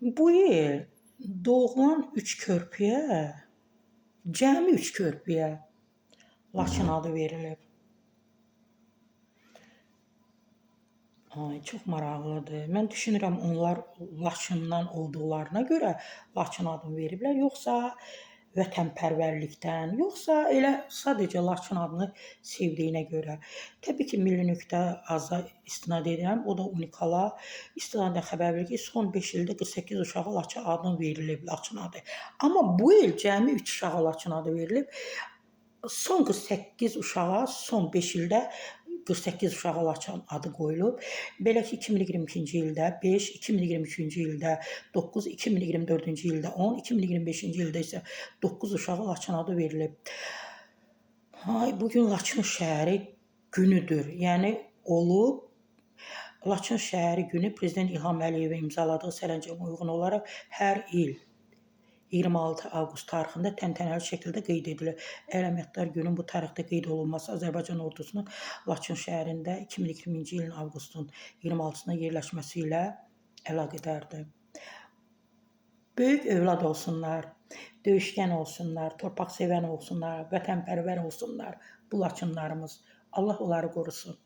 Bu il doğulan 3 körpüyə, cəmi 3 körpüyə Laçın adı verilib. Ay, çox maraqlıdır. Mən düşünürəm onlar Laçından olduqlarına görə Laçın adını veriblər, yoxsa vətənpərvərlikdən, yoxsa elə sadəcə Laçın adını sevdiyinə görə. Təbii ki, Milli Nöqtə aza istinad edirəm. O da unikala istinadən xəbər verir ki, son 5 ildə 48 uşağa Laçın adını verilib, Laçın adı. Amma bu il cəmi 3 uşağa Laçın adı verilib. Son 48 uşağa son 5 ildə 48 uşağa Laçın adı qoyulub. Belə ki, 2022-ci ildə 5, 2023-cü ildə 9, 2024-cü ildə 10, 2025-ci ildə isə 9 uşağa Laçın adı verilib. Hay, bugün Laçın şəhəri günüdür. Yəni olub. Laçın şəhəri günü Prezident İlham Əliyevin imzaladığı sərəncama uyğun olaraq hər il 26 avqust tarixində təntənəli şəkildə qeyd edilir. Əlamətdar günün bu tarixdə qeyd olunması Azərbaycan ordusunun Laçın şəhərində 2020-ci ilin avqustun 26-sına yerləşməsi ilə əlaqədardır. Böyük övlad olsunlar, döyüşkən olsunlar, torpaq sevən olsunlar, vətənpərvər olsunlar bu Laçınlarımız. Allah onları qorusun.